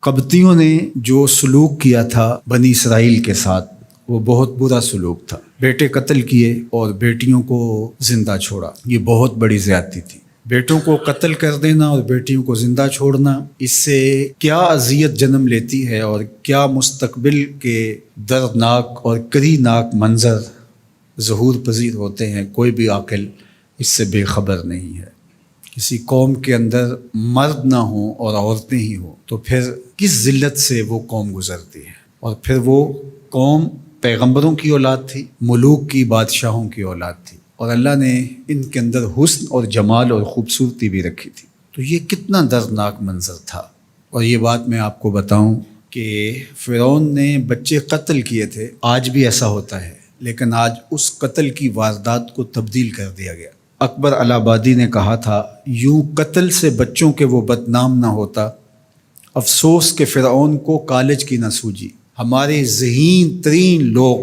قبطیوں نے جو سلوک کیا تھا بنی اسرائیل کے ساتھ وہ بہت برا سلوک تھا۔ بیٹے قتل کیے اور بیٹیوں کو زندہ چھوڑا، یہ بہت بڑی زیادتی تھی۔ بیٹوں کو قتل کر دینا اور بیٹیوں کو زندہ چھوڑنا، اس سے کیا اذیت جنم لیتی ہے اور کیا مستقبل کے دردناک اور کریناک منظر ظہور پذیر ہوتے ہیں، کوئی بھی عاقل اس سے بے خبر نہیں ہے۔ کسی قوم کے اندر مرد نہ ہوں اور عورتیں ہی ہوں تو پھر کس ذلت سے وہ قوم گزرتی ہے۔ اور پھر وہ قوم پیغمبروں کی اولاد تھی، ملوک کی، بادشاہوں کی اولاد تھی، اور اللہ نے ان کے اندر حسن اور جمال اور خوبصورتی بھی رکھی تھی۔ تو یہ کتنا دردناک منظر تھا۔ اور یہ بات میں آپ کو بتاؤں کہ فرعون نے بچے قتل کیے تھے، آج بھی ایسا ہوتا ہے، لیکن آج اس قتل کی واردات کو تبدیل کر دیا گیا۔ اکبر الہ آبادی نے کہا تھا، یوں قتل سے بچوں کے وہ بدنام نہ ہوتا، افسوس کہ فرعون کو کالج کی نہ سوجی۔ ہمارے ذہین ترین لوگ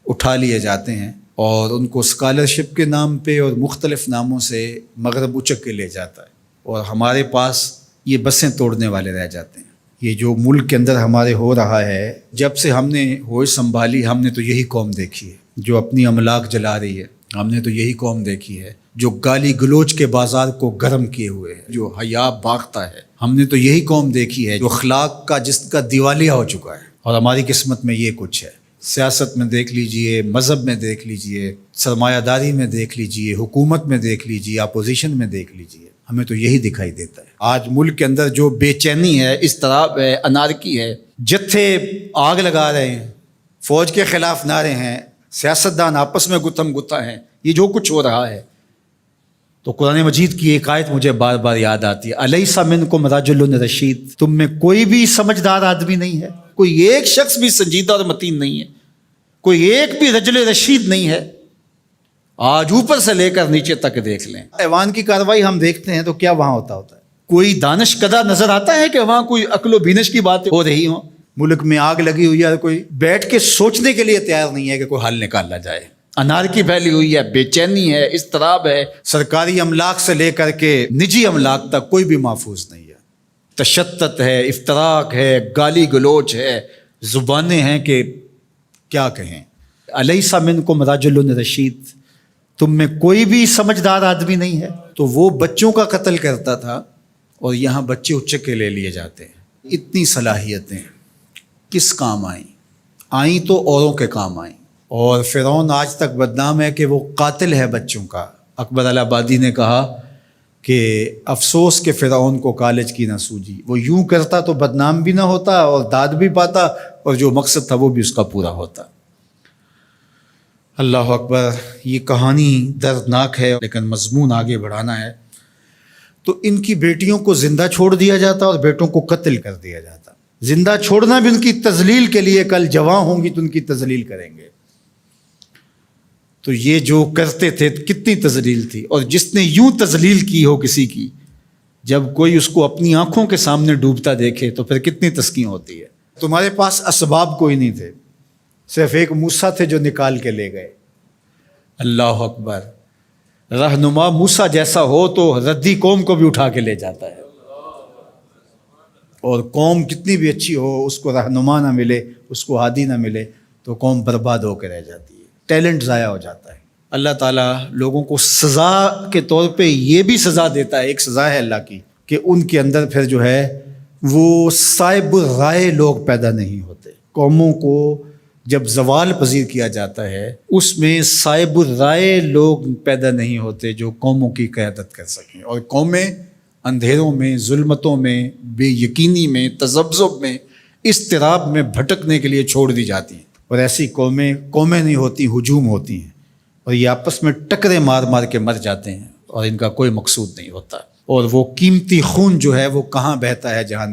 اٹھا لیے جاتے ہیں اور ان کو اسکالرشپ کے نام پہ اور مختلف ناموں سے مغرب اچک کے لے جاتا ہے، اور ہمارے پاس یہ بسیں توڑنے والے رہ جاتے ہیں۔ یہ جو ملک کے اندر ہمارے ہو رہا ہے، جب سے ہم نے ہوش سنبھالی ہم نے تو یہی قوم دیکھی ہے جو اپنی املاک جلا رہی ہے، ہم نے تو یہی قوم دیکھی ہے جو گالی گلوچ کے بازار کو گرم کیے ہوئے ہے، جو حیا باغتا ہے، ہم نے تو یہی قوم دیکھی ہے جو اخلاق کا جس کا دیوالیہ ہو چکا ہے۔ اور ہماری قسمت میں یہ کچھ ہے، سیاست میں دیکھ لیجئے، مذہب میں دیکھ لیجئے، سرمایہ داری میں دیکھ لیجئے، حکومت میں دیکھ لیجئے، اپوزیشن میں دیکھ لیجئے، ہمیں تو یہی دکھائی دیتا ہے۔ آج ملک کے اندر جو بے چینی ہے، اضطراب ہے، انارکی ہے، جتھے آگ لگا رہے ہیں، فوج کے خلاف نعرے ہیں، سیاستدان آپس میں گتھم گتھا ہیں، یہ جو کچھ ہو رہا ہے، تو قرآن مجید کی ایک آیت مجھے بار بار یاد آتی ہے، الیس منکم رجل رشید، تم میں کوئی بھی سمجھدار آدمی نہیں ہے، کوئی ایک شخص بھی سنجیدہ اور متین نہیں ہے، کوئی ایک بھی رجل رشید نہیں ہے۔ آج اوپر سے لے کر نیچے تک دیکھ لیں، ایوان کی کارروائی ہم دیکھتے ہیں تو کیا وہاں ہوتا ہے؟ کوئی دانش کدہ نظر آتا ہے کہ وہاں کوئی عقل و بینش کی باتیں ہو رہی ہوں؟ ملک میں آگ لگی ہوئی ہے، کوئی بیٹھ کے سوچنے کے لیے تیار نہیں ہے کہ کوئی حل نکالا جائے۔ انارکی پھیلی ہوئی ہے، بے چینی ہے، اضطراب ہے، سرکاری املاک سے لے کر کے نجی املاک تک کوئی بھی محفوظ نہیں ہے، تشدد ہے، افتراق ہے، گالی گلوچ ہے، زبانیں ہیں کہ کیا کہیں۔ الیس منکم رجل رشید، تم میں کوئی بھی سمجھدار آدمی نہیں ہے۔ تو وہ بچوں کا قتل کرتا تھا اور یہاں بچے اچک کے لے لیے جاتے ہیں۔ اتنی صلاحیتیں کس کام آئیں تو اوروں کے کام آئیں، اور فرعون آج تک بدنام ہے کہ وہ قاتل ہے بچوں کا۔ اکبر الہ آبادی نے کہا کہ افسوس کہ فرعون کو کالج کی نہ سوجی، وہ یوں کرتا تو بدنام بھی نہ ہوتا اور داد بھی پاتا، اور جو مقصد تھا وہ بھی اس کا پورا ہوتا۔ اللہ اکبر، یہ کہانی دردناک ہے، لیکن مضمون آگے بڑھانا ہے۔ تو ان کی بیٹیوں کو زندہ چھوڑ دیا جاتا اور بیٹوں کو قتل کر دیا جاتا۔ زندہ چھوڑنا بھی ان کی تذلیل کے لیے، کل جواں ہوں گی تو ان کی تذلیل کریں گے۔ تو یہ جو کرتے تھے کتنی تذلیل تھی، اور جس نے یوں تذلیل کی ہو کسی کی، جب کوئی اس کو اپنی آنکھوں کے سامنے ڈوبتا دیکھے تو پھر کتنی تسکین ہوتی ہے۔ تمہارے پاس اسباب کوئی نہیں تھے، صرف ایک موسیٰ تھے جو نکال کے لے گئے۔ اللہ اکبر، رہنما موسیٰ جیسا ہو تو ردی قوم کو بھی اٹھا کے لے جاتا ہے، اور قوم کتنی بھی اچھی ہو، اس کو رہنما نہ ملے، اس کو ہادی نہ ملے تو قوم برباد ہو کے رہ جاتی ہے، ٹیلنٹ ضائع ہو جاتا ہے۔ اللہ تعالیٰ لوگوں کو سزا کے طور پہ یہ بھی سزا دیتا ہے، ایک سزا ہے اللہ کی، کہ ان کے اندر پھر جو ہے وہ صاحب الرائے لوگ پیدا نہیں ہوتے۔ قوموں کو جب زوال پذیر کیا جاتا ہے، اس میں صاحب الرائے لوگ پیدا نہیں ہوتے جو قوموں کی قیادت کر سکیں، اور قومیں اندھیروں میں، ظلمتوں میں، بے یقینی میں، تذبذب میں، اضطراب میں بھٹکنے کے لیے چھوڑ دی جاتی ہیں، اور ایسی قومیں نہیں ہوتی، ہجوم ہوتی ہیں، اور یہ آپس میں ٹکرے مار مار کے مر جاتے ہیں، اور ان کا کوئی مقصود نہیں ہوتا، اور وہ قیمتی خون جو ہے وہ کہاں بہتا ہے جہاں نہیں